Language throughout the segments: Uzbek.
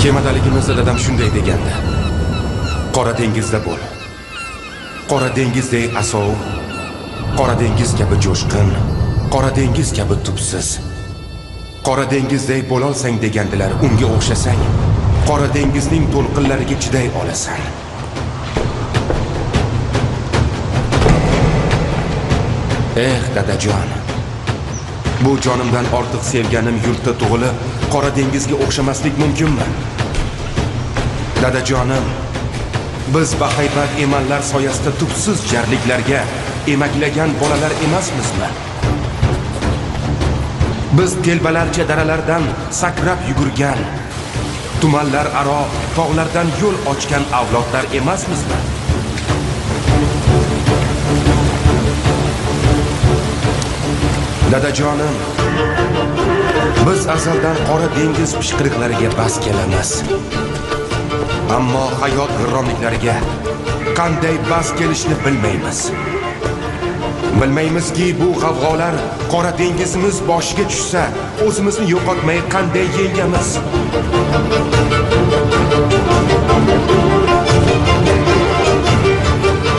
Kemadaligimizda dadam shunday degandi. Qora dengizda bo'l. Qora dengizdek asov, qora dengiz kabi jo'shqin, qora dengiz kabi tubsiz. Qora dengizdek bo'lolsang degandilar, unga o'xshasang, qora dengizning to'lqinlariga chiday olasan. Dadajon. Bu jonimdan ortiq sevganim yurtda tug'ilib, qora dengizga o'xshamaslik mumkinmi? Dadajonim, biz bahaybat emanlar soyasida tubsiz jarliklarga emaklagan bolalar emasmizmi? Biz telbalarcha daralardan sakrab yugurgan, tumanlar aro tog'lardan yo'l ochgan avlodlar emasmizmi? Dadajonim, biz azaldan qora dengiz pishqiriqlariga bas kelamiz. Ammo hayot g'irromliklariga qanday bas kelishni bilmaymiz. Bilmaymizki, bu g'avg'olar qora dengizimiz boshiga tushsa, o'zimizni yo'qotmay qanday yengamiz?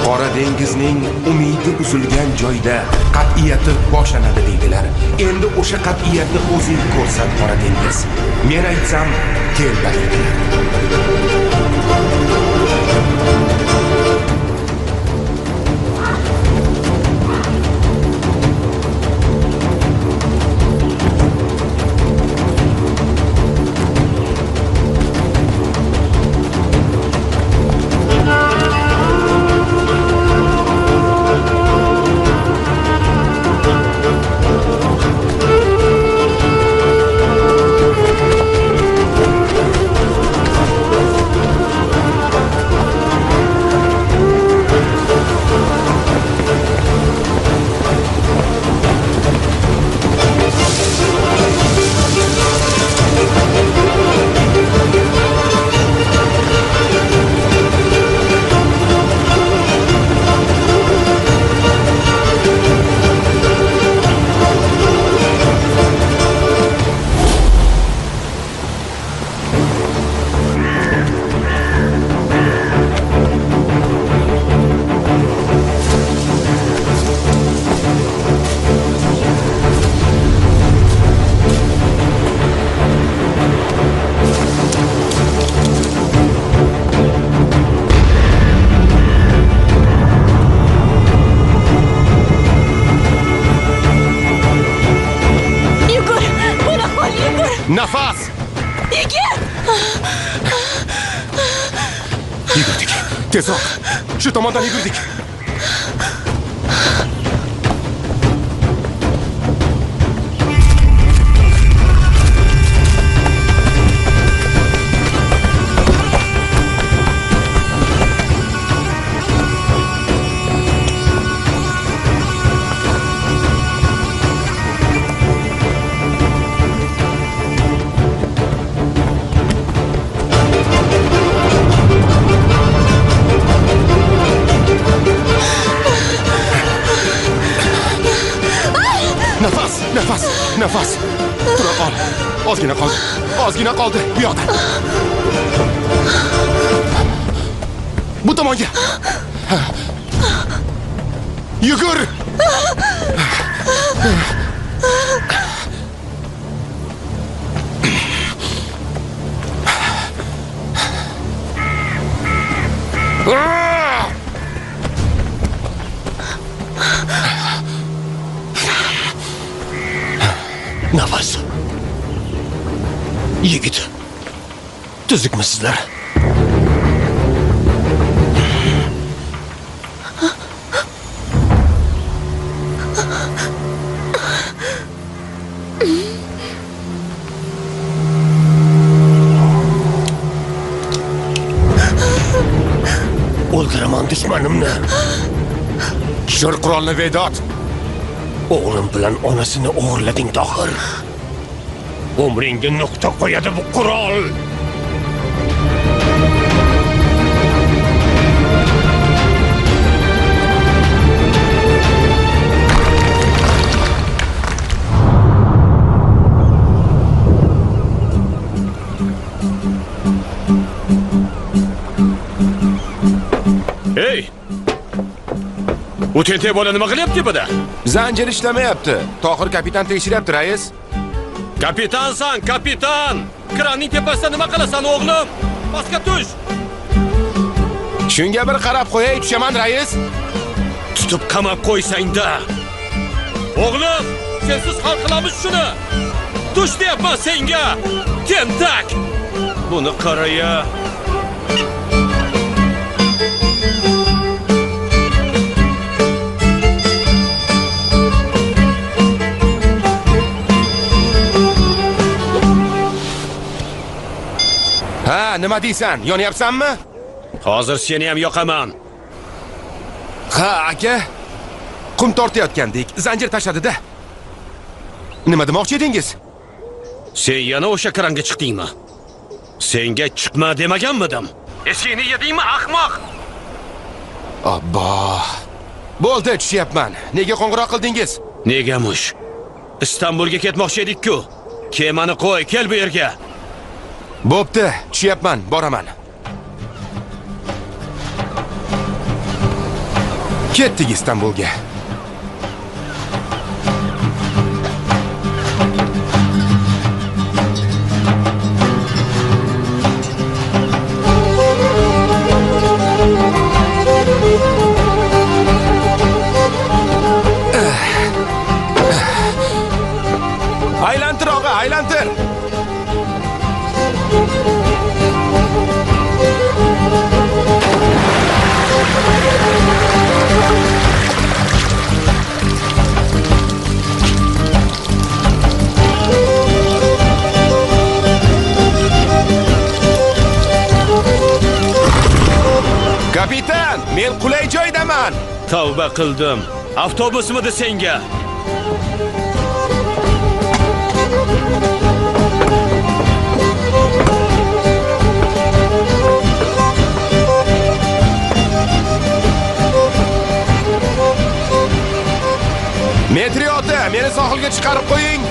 Qora dengizning umidi uzilgan joyda qat'iyati boshlanadi deydilar. Endi o'sha qat'iyatni o'zing ko'rsat, qora dengiz. Men aytsam, telba deydilar. Nafas! Yugurdik. Tezroq. Shu tomondan yugurdik. Nafas. Tura ol. Ozgina qoldi. Bu yoqda. Bu tomonga. Yugur. Nafas. Yigit. Tuzukmisizlar? O'ldiraman dushmanimni. Tushir qurolni Vedot. O'g'lim bilan onasini o'g'irlading, Tohir. Umringga nuqta qo'yadi bu qurol. Hey! U tentak bola nima qilyapti bada? Zanjir ishlamayapti. Tohir kapitan tekshiryapti, rais. Kapitansan, kapitan! Kranning tepasida nima qilasan, o'g'lim? Pastga tush! Shunga bir qarab qo'yay, tushaman, rais. Tutib qamab qo'ysang-da. O'g'lim, sensiz hal qilamiz shuni. Tush deyapman senga. Tentak. Buni qara-ya. Ha, nima deysan? Yonyapsanmi? Hozir seni ham yoqaman. Ha, aka. Qum tortayotgandik, zanjir tashladi-da. Nima demoqchi edingiz? Sen yana o'sha kranga chiqdingmi? Senga chiqma demaganmidim? Seni yedingmi, ahmoq? Abba. Bo'ldi, tushyapman. Nega qo'ng'iroq qildingiz? Negamush? Istanbulga ketmoqchi edik-ku. Kemani qo'y, kel bu yerga. Bo'pti, tushyapman, boraman. Ketdik Istanbulga. Aylantir, og'a, aylantir. Kapitan, men qulay joydaman. Tavba qildim. Avtobusmidi senga? Metriyota, meni sohilga chiqarib qo'ying.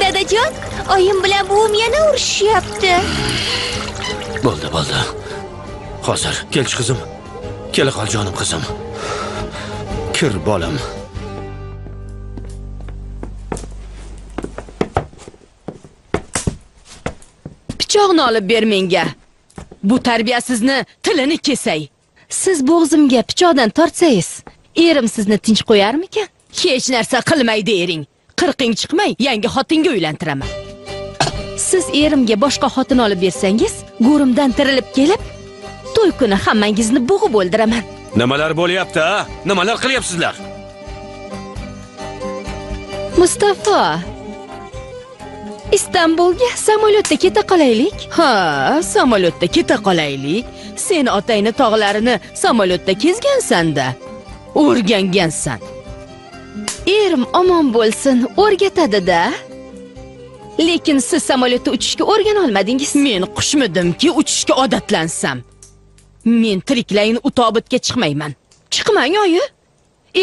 Dadajon, oyim bilan buvim yana urushyapti. Bo'ldi. Hozir kelchi qizim. Kela qol jonim qizim. Kir bolam. Pichoqni olib ber menga. Bu tarbiyasizni tilini kesay. Siz bo'g'zimga pichoqdan tortsangiz, erim sizni tinch qo'yarmikan? Hech narsa qilmaydi ering. Qirqing chiqmay, yangi xotinga uylantiraman. Siz erimga boshqa xotin olib bersangiz, go'rimdan tirilib kelib, to'y kuni hammangizni bo'g'ib o'ldiraman. Nimalar bo'lyapti, ha? Nimalar qilyapsizlar? Mustafa, Istanbulga samolyotda keta qolaylik. Ha, samolyotda keta qolaylik. Sen otangni tog'larini samolyotda kezgansan-da. O'rgangansan. Erim omon bo'lsin, o'rgatadi-da. Lekin siz samolyotda uchishga o'rgana olmadingiz. Men qushmidimki uchishga odatlansam. Men tiriklayin u tobutga chiqmayman. Chiqmang, oyi.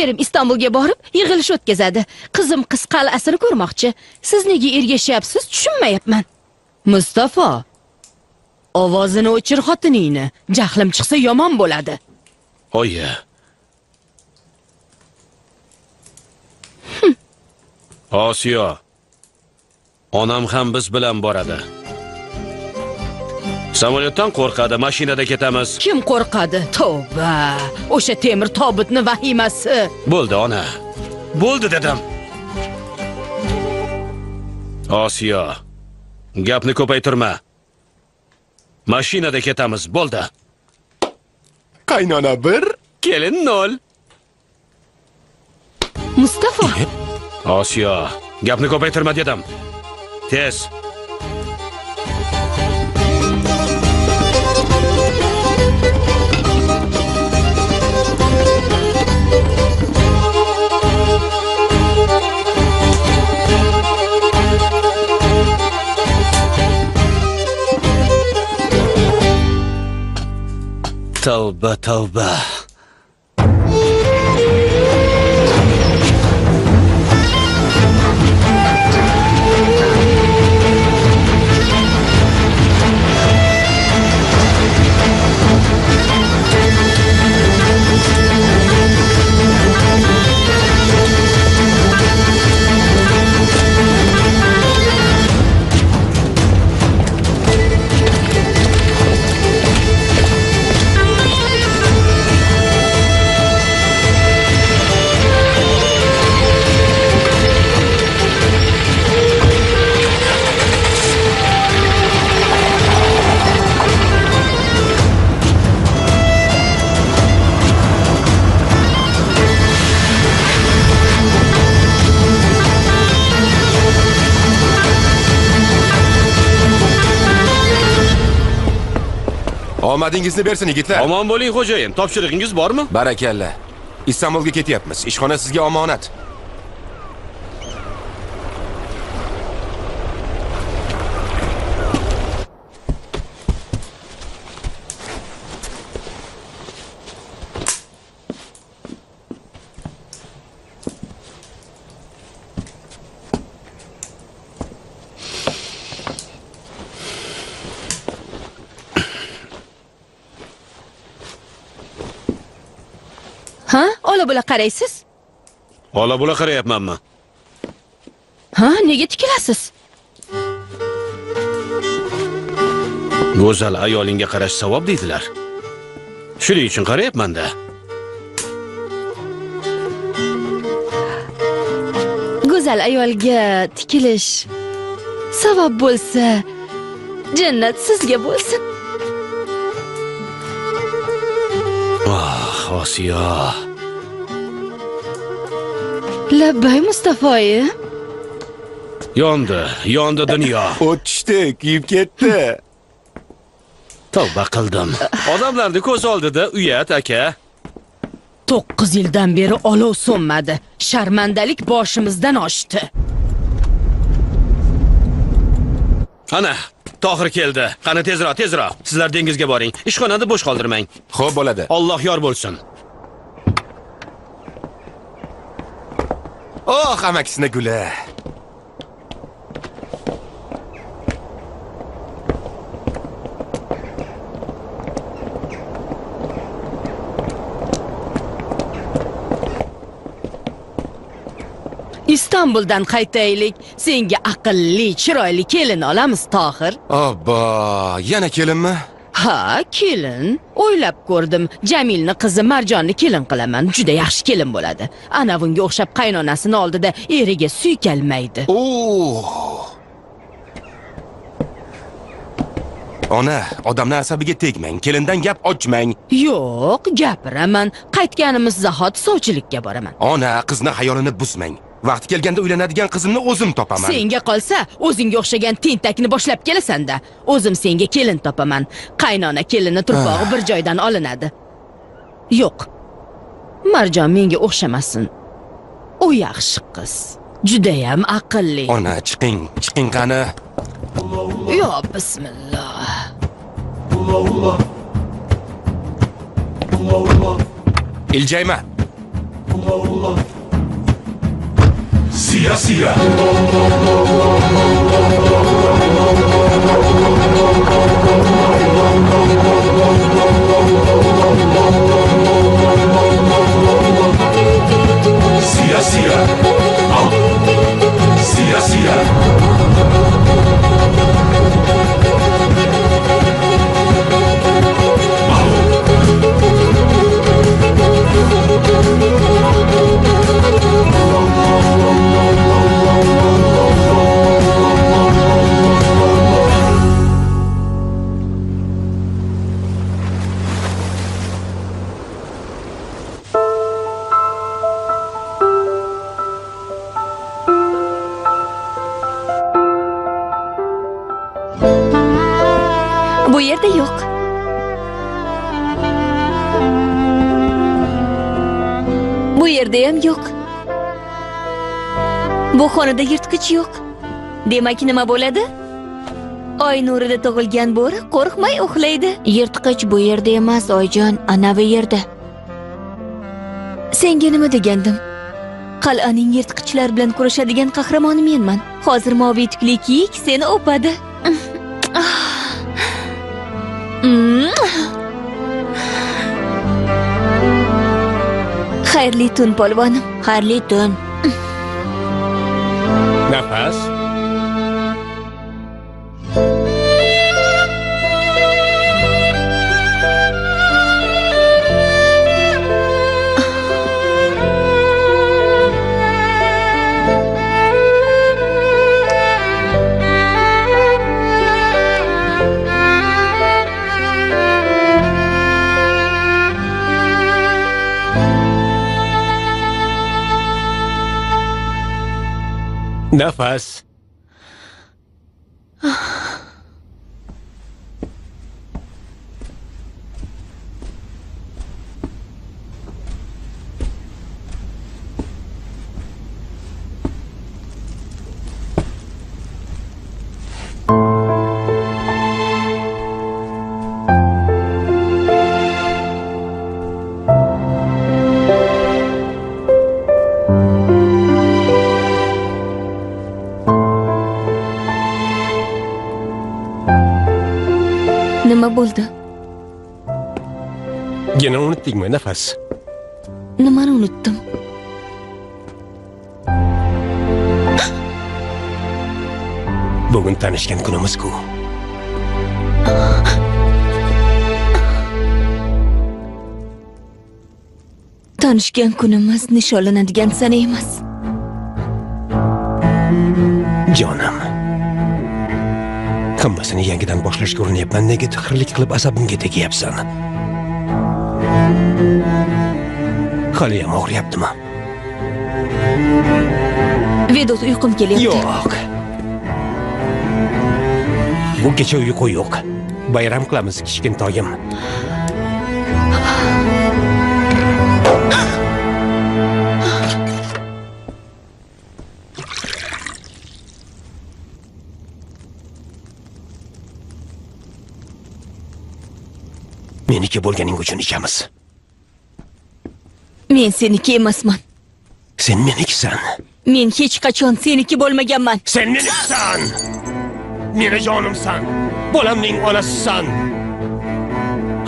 Erim Istanbulga borib yig'ilish o'tkazadi. Qizim qiz qal'asini ko'rmoqchi. Siz nega ergashyapsiz, tushunmayapman. Mustafa, ovozini o'chir xotiningni. Jahlim chiqsa yomon bo'ladi. Oyi. Osiyo. Onam ham biz bilan boradi. Samolyotdan qo'rqadi, mashinada ketamiz. Kim qo'rqadi? Tavba. O'sha temir tobutni vahimasi. Bo'ldi, ona. Bo'ldi dedim. Osiyo. Gapni ko'paytirma. Mashinada ketamiz, bo'ldi. Qaynona 1, kelin 0. Mustafa, Osiyo, gapni ko'paytirma dedim. Tez. Tavba, tavba. Omadingizni bersin yigitlar. Omon bo'ling xo'jayin. Topshirig'ingiz bormi? Barakalla. Istanbulga ketyapmiz. Ishxona sizga omonat. Ha? Ola bo'la qaraysiz? Ola bo'la qarayapmanmi? Ha, nega tikilasiz? Go'zal ayolingga qarash savob deydilar. Shuning uchun qarayapman-da. Go'zal ayolga tikilish savob bo'lsa, jannat sizga bo'lsin. Osiyo. Labbay Mustafoyi. Yondi dunyo. O't tushdi, kuyib ketdi. Tavba qildim. Odamlarni ko'z oldida uyat aka. 9 yildan beri olov so'nmadi. Sharmandalik boshimizdan oshdi. Ana, Tohir keldi. Qani tezroq. Sizlar dengizga boring. Ishxonani bo'sh qoldirmang. Xo'p bo'ladi. Alloh yor bo'lsin. Oh, amakisini guli. Istanbuldan qaytaylik. Senga aqlli, chiroyli kelin olamiz, Tohir. Obbo, yana kelinmi? Ha, kelin. O'ylab ko'rdim. Jamilni qizi Marjonni kelin qilaman. Juda yaxshi kelin bo'ladi. Ana bunga o'xshab qaynonasini oldida eriga suykalmaydi. Ona, odamlar asabiga tegmang. Kelindan gap ochmang. Yo'q, gapiraman. Qaytganimiz zahot sovchilikka boraman. Ona, qizni xayolini buzmang. Vaqti kelganda uylanadigan qizimni o'zim topaman. Senga qolsa, o'zingga o'xshagan tentakni boshlab kelasan-da. O'zim senga kelin topaman. Qaynona kelini turpog'i bir joydan olinadi. Yo'q. Marjon menga o'xshamasin. U yaxshi qiz. Juda ham aqlli. Ona, chiqing qani. Yo, bismillah. Iljayma. Siya. Siya. Siya. Bu yerda yo'q. Bu yerda ham yo'q. Bu xonada yirtqich yo'q. Demak nima bo'ladi? Oy nurida tug'ilgan bo'ri qo'rqmay uxlaydi. Yirtqich bu yerda emas, Oyjon, ana bu yerda. Senga nima degandim? Qal'aning yirtqichlar bilan kurashadigan qahramoni menman. Hozir moviy tukli kiyik seni o'padi. Xayrli tun polvonim, xayrli tun. Nafas. Nafas. Nima bo'ldi? Yana unutdingmi, Nafas? Nimani unutdim? Bugun tanishgan kunimiz-ku. Tanishgan kunimiz nishonlanadigan sana emas. Jonim. Hammasini yangidan boshlashga urinyapman. Nega tixirlik qilib asabimga tegyapsan? Haliyam og'riyaptimi? Vedot, uyqum kelyapti. Yo'q. Bu kecha uyqu yo'q. Bayram qilamiz, kichkintoyim. Meniki bo'lganing uchun ichamiz. Men seniki emasman. Sen menikisan. Men hech qachon seniki bo'lmaganman. Sen menikisan. Meni jonimsan. Bolamning onasisan.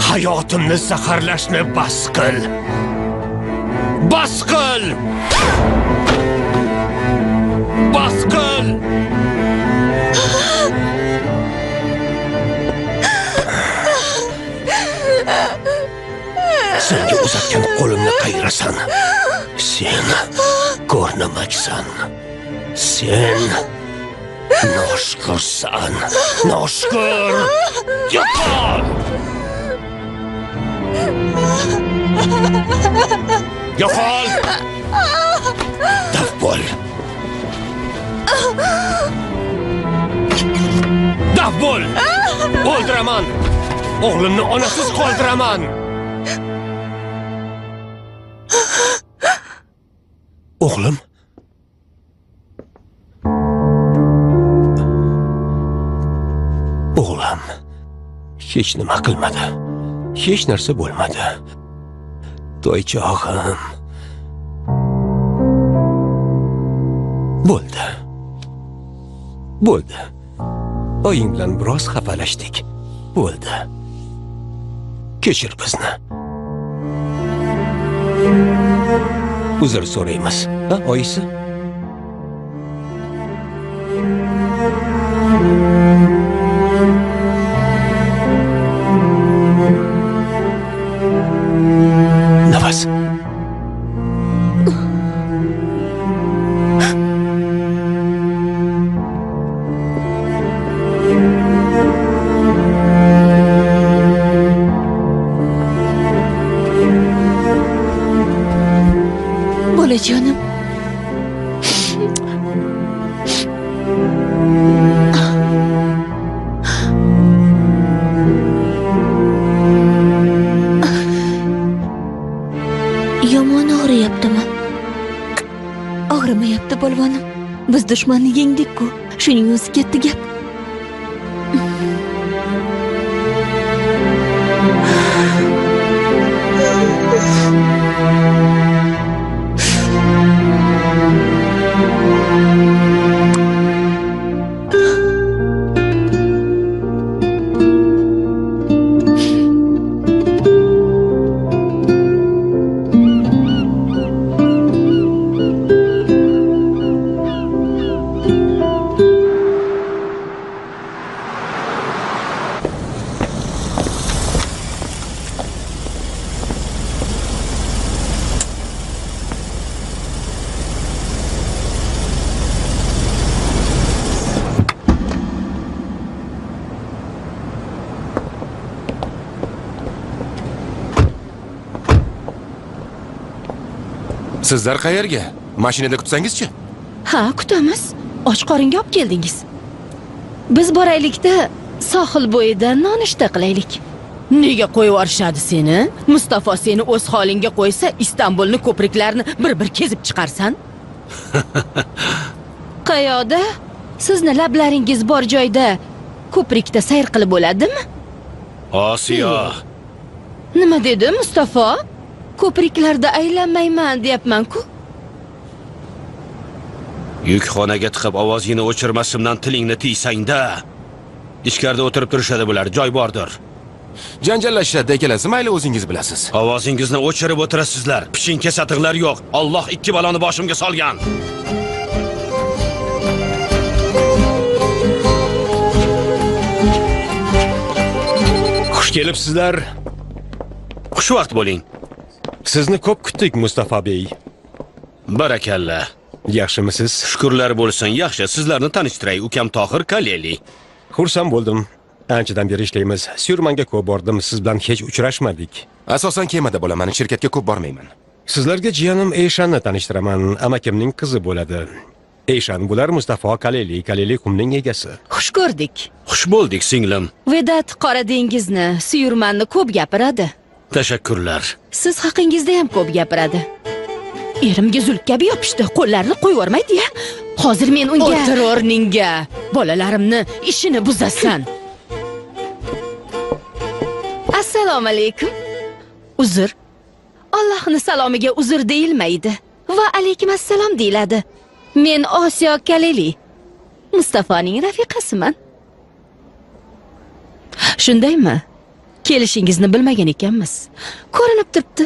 Hayotimni zaharlashni bas qil. Bas qil. Bas qil. Senga uzatgan qo'limni qayrasan. Sen ko'rnamaksan. Sen noshkursan. Noshkur. Yo'qol. Yo'qol. Daf bo'l. Daf bo'l. O'ldiraman. O'g'limni onasiz qoldiraman. O'g'lim? O'g'lim hech nima qilmadi. Hech narsa bo'lmadi. To'ychog'im. Bo'ldi. Bo'ldi. Oying bilan biroz xafalashdik. Bo'ldi. Kechir bizni. Uzr so'raymiz. Ha, oyisi? Nafas. Bolajonim. Yomon og'riyaptimi? Og'rimayapti polvonim. Biz dushmanni yengdik-ku. Shuning o'zi katta gap. Sizlar qayerga? Mashinada kutsangiz-chi? Ha, kutamiz. Och qoringa olib keldingiz. Biz boraylikda sohil bo'yida nonushta qilaylik. Nega qo'yib yuborishadi seni? Mustafo seni o'z holingga qo'ysa, Istanbulni ko'priklarni bir-bir kezib chiqarsan. Qayoqda? Sizni lablaringiz bor joyda ko'prikda sayr qilib bo'ladimi? Osiyo. Nima dedi Mustafo? Ko'priklarda aylanmayman deyapman-ku. Yukxonaga tiqib ovozingni o'chirmasimdan tilingni tiysang-da. Ichkarida o'tirib turishadi bular, joy bordir. Janjallashishadi ikkalasi, mayli o'zingiz bilasiz. Ovozingizni o'chirib o'tirasizlar. Pichinka satiqlar yo'q. Alloh ikki baloni boshimga solgan. Xush kelibsizlar. Xushvaqt bo'ling. Sizni ko'p kutdik, Mustafa bey. Barakalla. Yaxshimisiz? Shukrlar bo'lsin. Yaxshi, sizlarni tanishtiray. Ukam Tohir Kaleli. Xursand bo'ldim. Anchadan beri ishlaymiz. Syurmanga ko'p bordim, siz bilan hech uchrashmadik. Asosan kemada bo'laman, shirkatga ko'p bormayman. Sizlarga jiyanim Eyshanni tanishtiraman, amakimning qizi bo'ladi. Eyshan bular Mustafa Kaleli qumning egasi. Xush ko'rdik. Xush bo'ldik, singlim. Vedat Qora dengizni, Suyurmanni ko'p gapiradi. Tashakkurlar. Siz haqingizda ham ko'p gapiradi. Erimga zulk kabi yopishdi, qo'llarini qo'yib yormaydi-ya. Hozir men unga o'tir o'rningga. Bolalarimni ishini buzasan. Assalomu alaykum. Uzr. Allohning salomiga uzr deyilmaydi. Va alaykum assalom deyiladi. Men Osiyo Kaleli. Mustafaning rafiqasiman. Shundaymi? Kelishingizni bilmagan ekanmiz. Ko'rinib turibdi.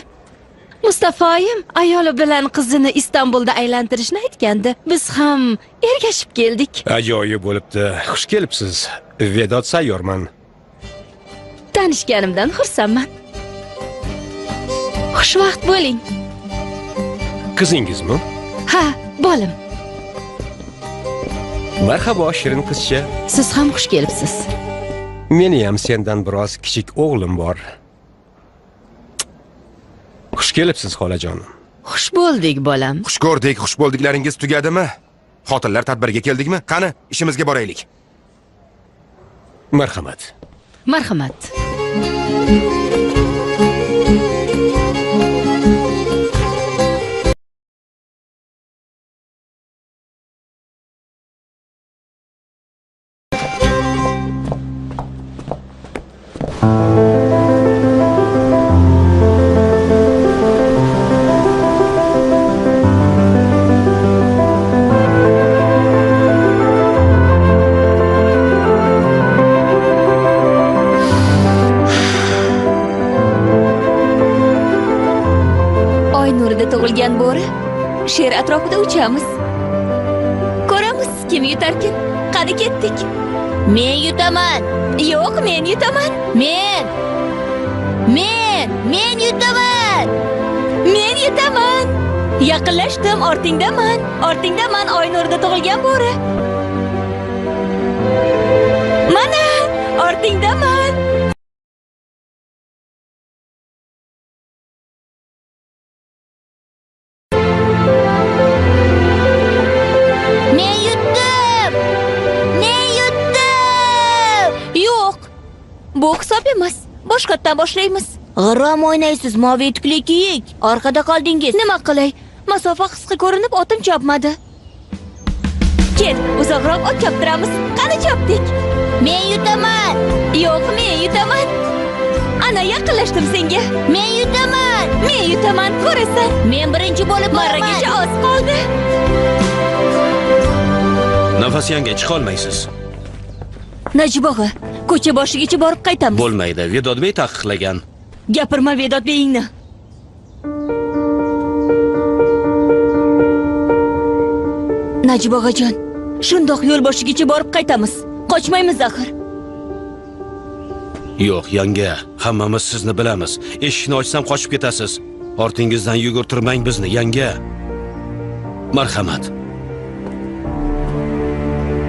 Mustafoyim ayoli bilan qizini Istanbulda aylantirishni aytgandi. Biz ham ergashib keldik. Ajoyib bo'libdi. Xush kelibsiz. Vedod sayyorman. Tanishganimdan xursandman. Xushvaqt bo'ling. Qizingizmi? Ha, bolam. Marhabo shirin qizcha. Siz ham xush kelibsiz. Meni ham sendan biroz kichik o'g'lim bor. Xush kelibsiz xolajonim. Xush bo'ldik, bolam. Xush ko'rdik, xush bo'ldiklaringiz tugadimi? Xotinlar tadbiriga keldikmi? Qani, ishimizga boraylik. Marhamat. Marhamat. Tug'ilgan bo'ri, sher atrofida uchamiz. Ko'ramiz kim yutarkin. Qani ketdik. Men yutaman. Yo'q, men yutaman. Men yutaman. Men yutaman. Yaqinlashdim, ortingdaman. Ortingdaman, oy nurida tug'ilgan bo'ri. Mana, ortingdaman. Bu hisob emas. Boshqatdan boshlaymiz. G'aram o'ynaysiz, moviy etikli kiyik. Orqada qoldingiz. Nima qilay? Masofa qisqa ko'rinib otim chopmadi. Kel, uzoqroq ot choptiramiz. Qani chopdik? Men yutaman. Yo'q, men yutaman. Ana yaqinlashdim senga. Men yutaman. Men yutaman, ko'rasan. Men birinchi bo'lib boraman. Marragacha oz qoldi. Nafas yanga chiqa olmaysiz. Najib og'a, ko'cha boshigacha borib qaytamiz. Bo'lmaydi, Vedodbey taqiqlagan. Gapirma Vedodbeyingni. Najib og'ajon, shundoq yo'l boshigacha borib qaytamiz. Qochmaymiz axir. Yo'q, yanga, hammamiz sizni bilamiz. Eshikni ochsam qochib ketasiz. Ortingizdan yugurtirmang bizni, yanga. Marhamat.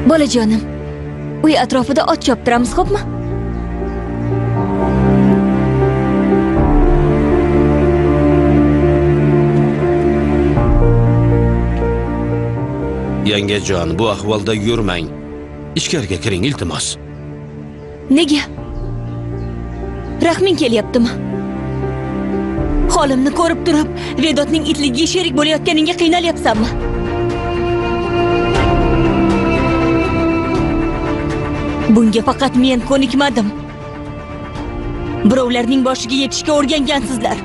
Bolajonim, uy atrofida ot choptiramiz, xo'pmi? Yangajon, bu ahvolda yurmang. Ichkariga kiring, iltimos. Nega? Rahming kelyaptimi? Holimni ko'rib turib, Vedodning itligiga sherik bo'layotganingga qiynalyapsanmi? Bunga faqat men ko'nikmadim. Birovlarning boshiga yetishga o'rgangansizlar.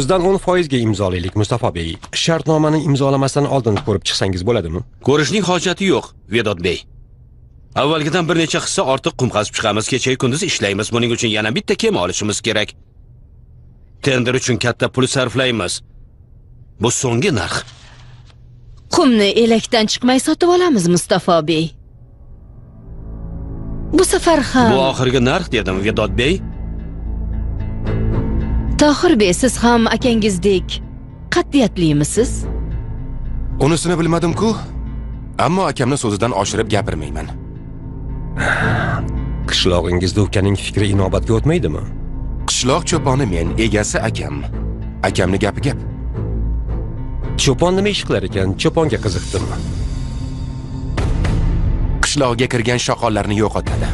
100 dan 10% ga imzolaylik Mustafa Bey. Shartnomani imzolamasdan oldin ko'rib chiqsangiz bo'ladimi? Ko'rishning hojati yo'q, Vedod Bey. Avvalgidan bir necha hissa ortiq qum qazib chiqamiz, kecha kunduz ishlaymiz. Buning uchun yana bitta kema olishimiz kerak. Tender uchun katta pul sarflaymiz. Bu so'nggi narx. Qumni elakdan chiqmay sotib olamiz, Mustafa Bey. Bu safar ham. Bu oxirgi narx dedim, Vedod Bey. Tohir Bey, siz ham akangizdek qat'iyatlimisiz? Unisini bilmadim-ku, ammo akamni so'zidan oshirib gapirmayman. Qishlog'ingizda ukaning fikri inobatga o'tmaydimi? Qishloq cho'poni men, egasi akam. Akamni gapi gap. Cho'pon nima ish qilar ekan? Cho'ponga qiziqdim. Qishloqga kirgan shoqollarni yo'qotadi.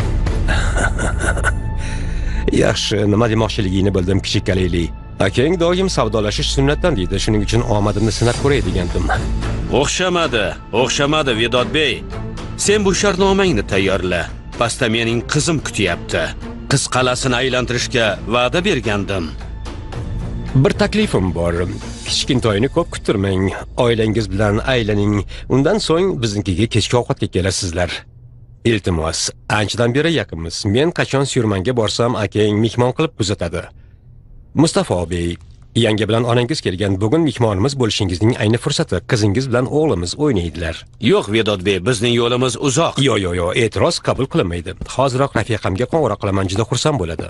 Yaxshi, nima demoqchiligingni bildim, kichik Kaleli. Akang doim savdolashish sunnatdan deydi. Shuning uchun omadimni sinab ko'ray degandim. O'xshamadi, Vedod Bey. Sen bu shartnomangni tayyorla. Pastda mening qizim kutyapti. Qiz qalasini aylantirishga va'da bergandim. Bir taklifim bor. Kichkintoyni ko'p kuttirmang. Oilangiz bilan aylaning. Undan so'ng biznikiga kechki ovqatga kelasizlar. Iltimos, anchadan beri yaqinmiz. Men qachon Syurmanga borsam, akang mehmon qilib kuzatadi. Mustafa Bey, yangi bilan onangiz kelgan. Bugun mehmonimiz bo'lishingizning ayni fursati. Qizingiz bilan o'g'limiz o'ynaydilar. Yo'q, Vedod Bey, bizning yo'limiz uzoq. Yo'q, e'tiroz qabul qilinmaydi. Hoziroq rafiqamga qo'ng'iroq qilaman, juda xursand bo'ladi.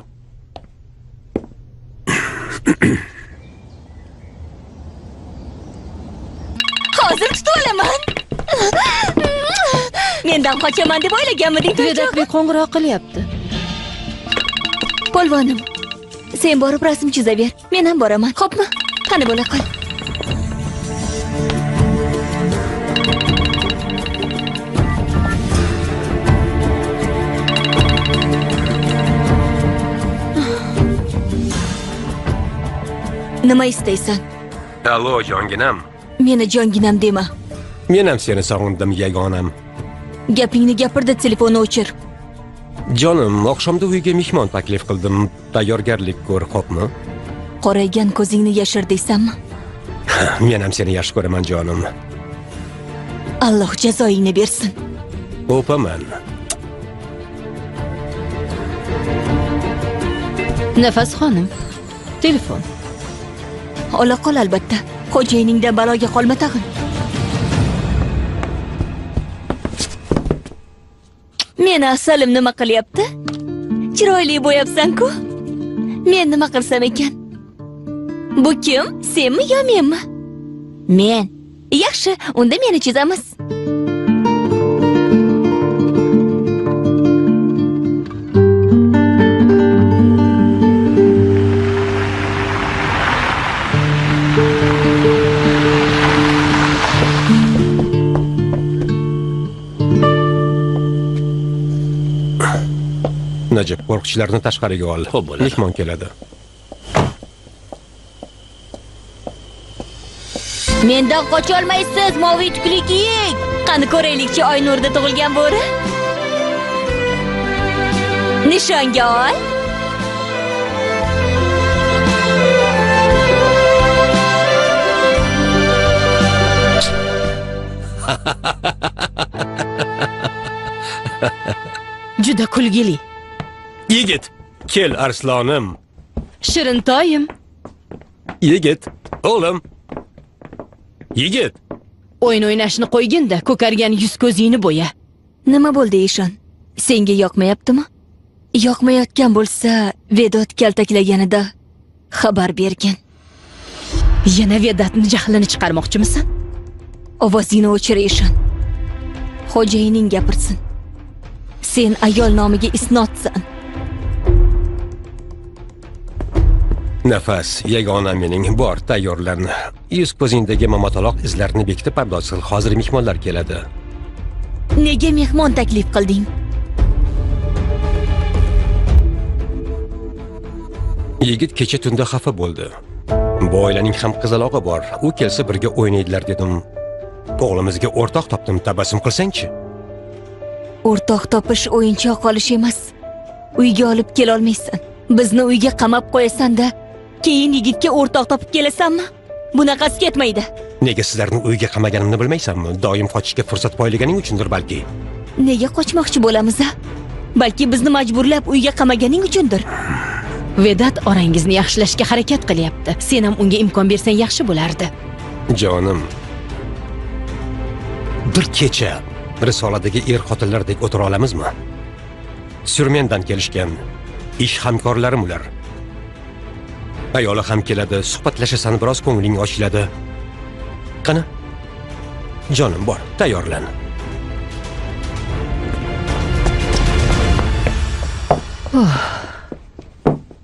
Hozir tutib olaman. Mendan qochaman deb o'ylaganmiding, Vedod Bey qo'ng'iroq qilyapti. Polvonim, sen borib rasm chizaver. Men ham boraman. Xo'pmi? Qani bo'la qol. Nima istaysan? Allo, jonginam. Meni jonginam dema. Men ham seni sog'indim, yagonam. Gapingni gapirdi, telefonni o'chir. Jonim, oqshomda uyga mehmon taklif qildim. Tayyorgarlik ko'r, xo'pmi? Qoraygan ko'zingni yashir deysanmi? Men ham seni yaxshi ko'raman, jonim. Alloh jazoingni bersin. O'paman. Nafas xonim, telefon. Ola qol albatta. Xo'jayiningdan baloga qolma tag'in. Meni asalim nima qilyapti? Chiroyli bo'yapsan-ku. Men nima qilsam ekan? Bu kim? Senmi yo menmi? Men. Yaxshi, unda meni chizamiz. Najib, qo'rqchilarni tashqariga ol. Xo'p bo'ladi. Mehmon keladi. Mendan qocha olmaysiz, moviy tukli kiyik. Qani ko'raylikchi Oynurda tug'ilgan bo'ri. Nishonga ol. Juda kulgili. Yigit, kel arslonim. Shirintoyim. Yigit, o'g'lim. Yigit. O'yin o'ynashni qo'yginda, ko'kargan yuz ko'zingni bo'ya. Nima bo'ldi Eshon? Senga yoqmayaptimi? Yoqmayotgan bo'lsa, Vedod kaltaklaganida xabar bergin. Yana Vedodni jahlini chiqarmoqchimisan? Ovozingni o'chir Eshon. Xo'jayining gapirsin. Sen ayol nomiga isnotsan. Nafas, yagona mening, bor, tayyorlan. Yuz ko'zingdagi mamataloq izlarini bekitib pardoz qil. Hozir mehmonlar keladi. Nega mehmon taklif qilding? Yigit kecha tunda xafa bo'ldi. Bu oilaning ham qizalog'i bor. U kelsa birga o'ynaydilar dedim. O'g'limizga o'rtoq topdim, tabassum qilsang-chi. O'rtoq topish o'yinchoq olish emas. Uyga olib kela olmaysan. Bizni uyga qamab qo'yasan-da, Keyin yigitga o'rtoq topib kelasanmi? Bunaqasi ketmaydi. Nega sizlarni uyga qamaganimni bilmaysanmi? Doim qochishga fursat poylaganing uchundir balki. Nega qochmoqchi bo'lamiz? Balki bizni majburlab uyga qamaganing uchundir. Vedat orangizni yaxshilashga harakat qilyapti. Sen ham unga imkon bersang yaxshi bo'lardi. Jonim. Bir kecha risoladagi er-xotinlardek o'tira olamizmi? Surmendan kelishgan ish hamkorlarim ular. Ayoli ham keladi, suhbatlashasan, biroz ko'ngling ochiladi. Qani? Jonim bor, tayyorlan.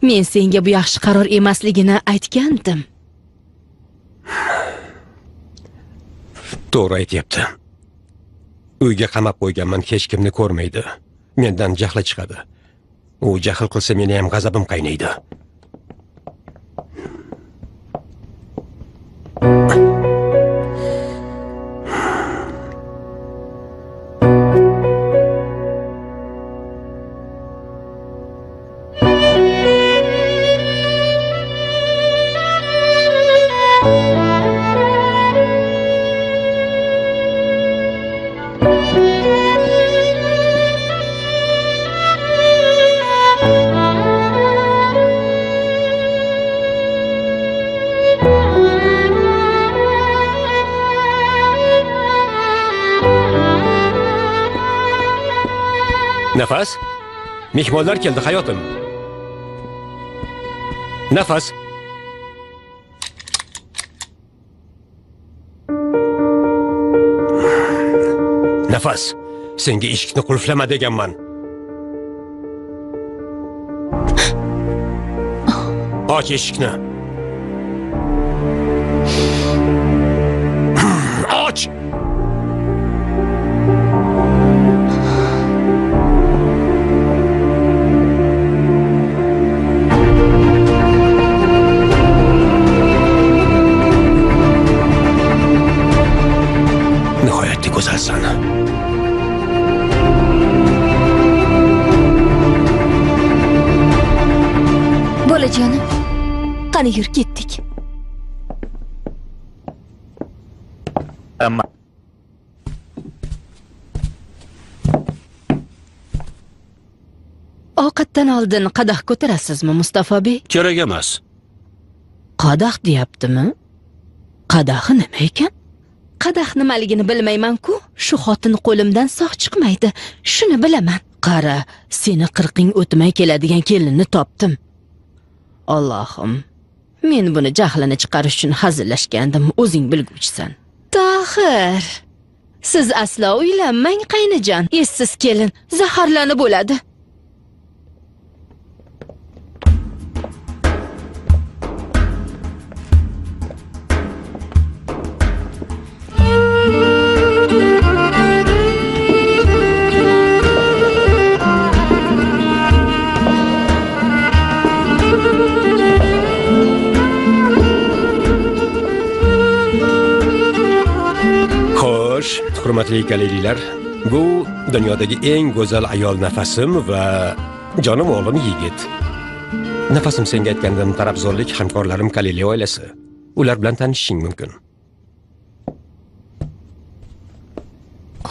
Men senga bu yaxshi qaror emasligini aytgandim. To'g'ri aytyapti. Uyga qamab qo'yganman, hech kimni ko'rmaydi. Mendan jahli chiqadi. U jahl qilsa meni ham g'azabim qaynaydi. Nafas? Mehmonlar keldi hayotim. Nafas. Nafas, senga eshikni qulflama deganman. Och eshikni. Och! Nihoyatda go'zalsan. Bolajonim, qani yur ketdik. Amma Ovqatdan oldin qadah ko'tarasizmi, Mustafa bey? Kerak emas. Qadah deyaptimi? Qadahi nima ekan? Qadah nimaligini bilmayman-ku. Shu xotin qo'limdan sog' chiqmaydi. Shuni bilaman. Qara, seni 40 o'tmay keladigan kelinni topdim. Allohim, men buni jahlini chiqarish uchun hazillashgandim, o'zing bilguvchisan. Tohir, siz aslo uylanmang qaynijon. Essiz kelin zaharlanib bo'ladi. Hurmatli galeriyalar, bu dunyodagi eng go'zal ayol Nafasim va jonim o'g'lim yigit. Nafasim senga aytgandim, tarafzorlik hamkorlarim Kalili oilasi. Ular bilan tanishishing mumkin.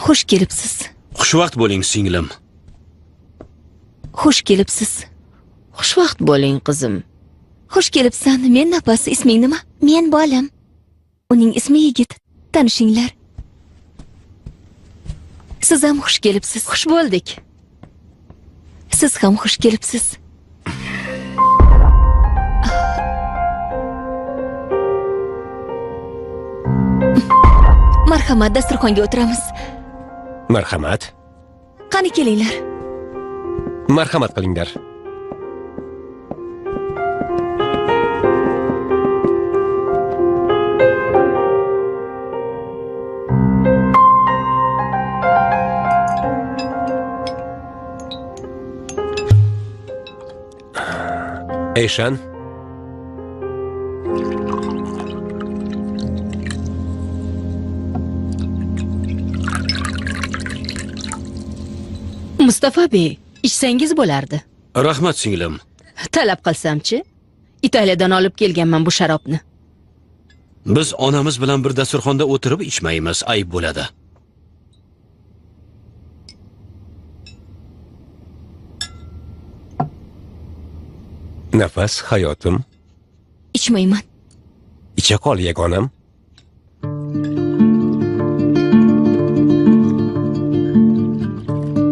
Xush kelibsiz. Xushvaqt bo'ling singlim. Xush kelibsiz. Xushvaqt bo'ling qizim. Xush kelibsan. Men Nafas, isming nima? Men Bolam. Uning ismi Yigit. Tanishinglar. Siz ham xush kelibsiz. Xush bo'ldik. Siz ham xush kelibsiz. Marhamat, dasturxonga o'tiramiz. Marhamat. Qani kelinglar. Marhamat qilinglar. Eyshan. Mustafa bey, ichsangiz bo'lardi. Rahmat singlim. Talab qilsam-chi? Italiyadan olib kelganman bu sharobni. Biz onamiz bilan bir dasturxonda o'tirib ichmaymiz, ayb bo'ladi. Nafas, hayotim, Ichmayman. icha qol yagonam.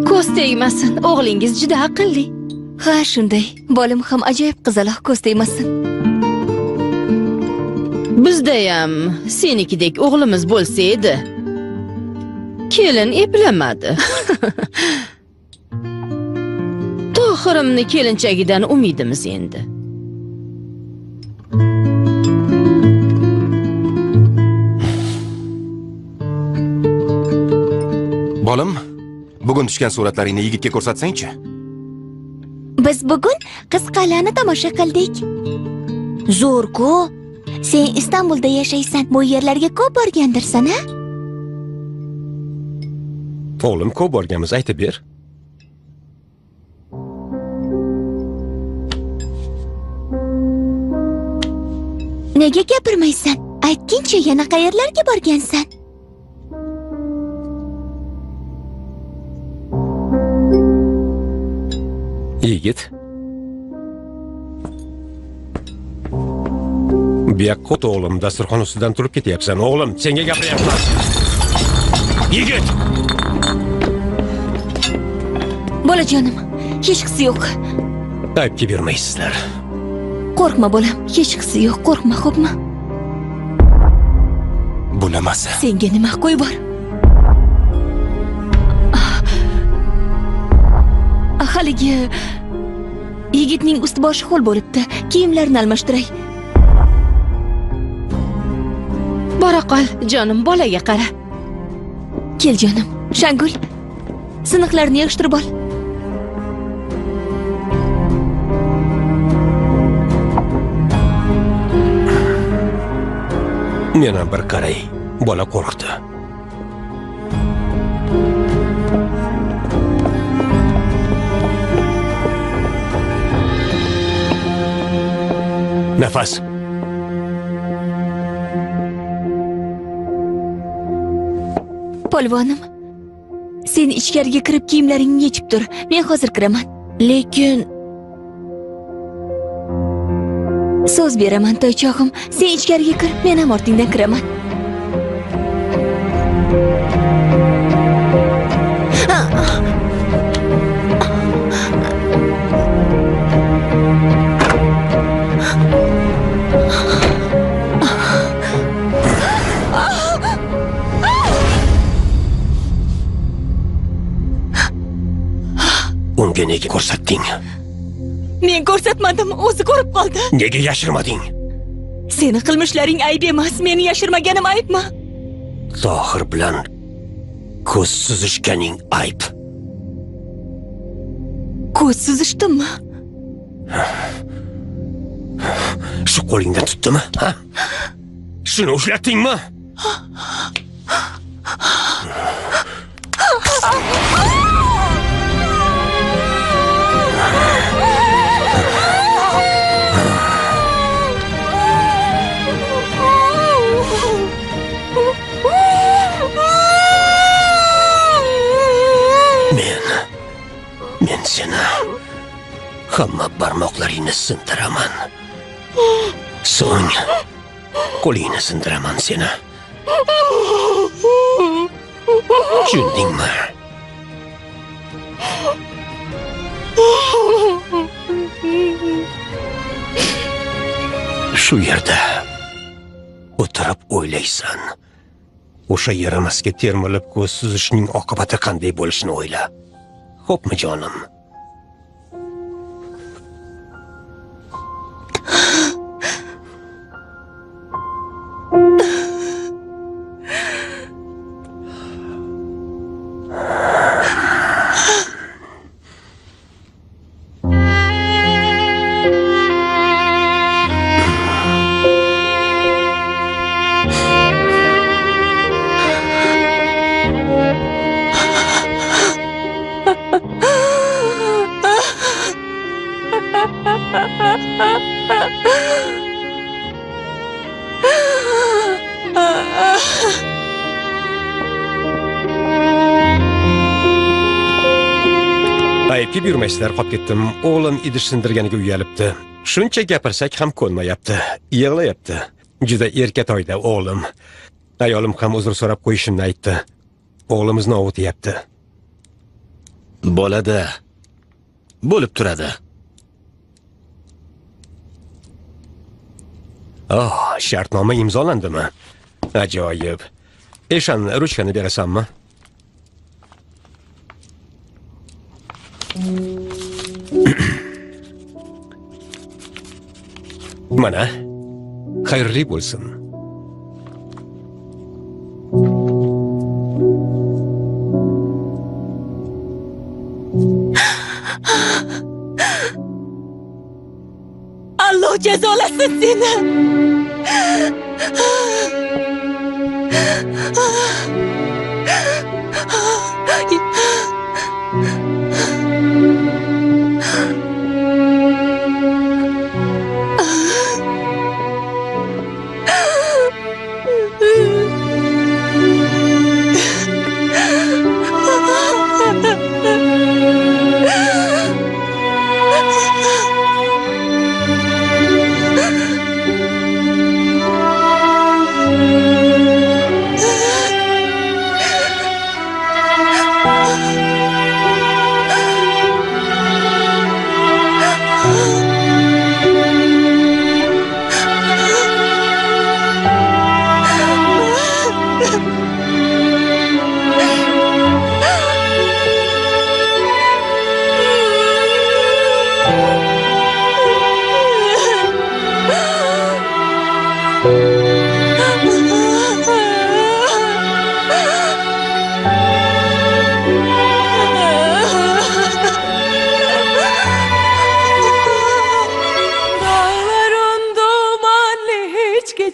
Ko'z tegmasin, o'g'lingiz juda aqlli. Ha, shunday. Bolam ham ajoyib qizaloq, ko'z tegmasin. Bizdayam senikidek o'g'limiz bo'lsa edi. Kelin eplamadi. Tohirimni kelinchagidan umidimiz endi. Bolam, bugun tushgan suratlaringni yigitga ko'rsatsang-chi. Biz bugun qizqalarni tomosha qildik. Zo'r-ku. Sen Istanbulda yashaysan. Bu yerlarga ko'p borgandirsan, ha? O'g'lim, ko'p borganmiz, aytib ber. Nega gapirmaysan? Aytgincha, yana qayerlarga borgansan? Yigit. Buyoqqa o'g'lim, dasturxon ustidan turib ketyapsan. O'g'lim, senga gapiryapman. Yigit! Bolajonim, hech qisi yo'q. Aybga bermaysizlar. Qo'rqma bolam, hech qisi yo'q, qo'rqma, xo'pmi? Bulamasa. Senga nima qo'y bor? Haligi yigitning ust-boshi ho'l bo'libdi. Kiyimlarini almashtiray. Bora qol, jonim, bolaga qara. Kel jonim. Shangul, siniqlarni yig'ishtirib ol. Meni bir qaray. Bola qo'rqdi. Nafas. Polvonim, sen ichkariga kirib kiyimlaringni yechib tur. Men hozir kiraman. Lekin so'z beraman, toychog'im. Sen ichkariga kir, men ham ortingdan kiraman. Unga nega ko'rsatding? Men ko'rsatmadim, o'zi ko'rib qoldi. Nega yashirmading? Seni qilmishlaring ayb emas, meni yashirmaganim aybmi? Tohir bilan ko'z suzishganing ayb. Ko'z suzishdimmi? Shu qo'lingda tutdimi, ha? Shuni ushlatdingmi? Men seni hamma barmoqlaringni sindiraman. So'ng qo'lingni sindiraman seni. Tushundingmi? Shu yerda o'tirib o'ylaysan. O'sha yaramasga termilib ko'z suzishning oqibati qanday bo'lishini o'yla. Xo'pmi jonim? Uyaltib yurmaysizlar, qolib ketdim. O'g'lim idish sindirganiga uyalibdi. Shuncha gapirsak ham ko'nmayapti. Yig'layapti. Juda erkatoyda o'g'lim. Ayolim ham uzr so'rab qo'yishimni aytdi. O'g'limizni ovutyapti. Bo'ladi. Bo'lib turadi. Shartnoma imzolandimi? Ajoyib. Eshan, ruchkani berasanmi? Mana. Xayrli bo'lsin. Alloh jazolasin seni.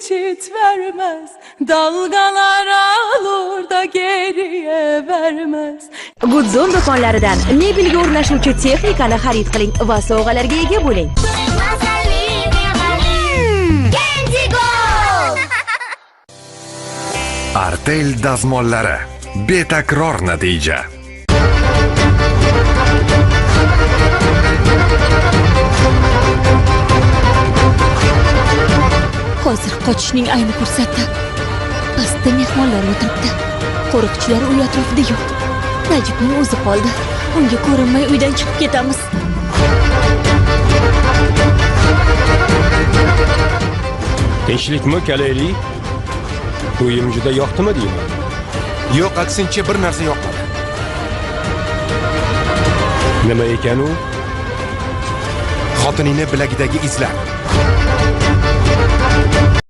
geçit vermez, dalgalar alır da geriye vermez. Gudzon do'konlaridan mebelga o'rnashuvchi texnikani xarid qiling va sovg'alarga ega bo'ling. Artel dazmollari betakror natija. Hozir qochishning ayni fursati. Pastda mehmonlar o'tiribdi. Qo'riqchilar uy atrofida yo'q. Najibning o'zi qoldi. Unga ko'rinmay uydan chiqib ketamiz. Tinchlikmi, Kalayli? Uyim juda yoqdimi deyman? Yo'q, aksincha bir narsa yoqmadi. Nima ekan u? Xotiningni bilagidagi izlar.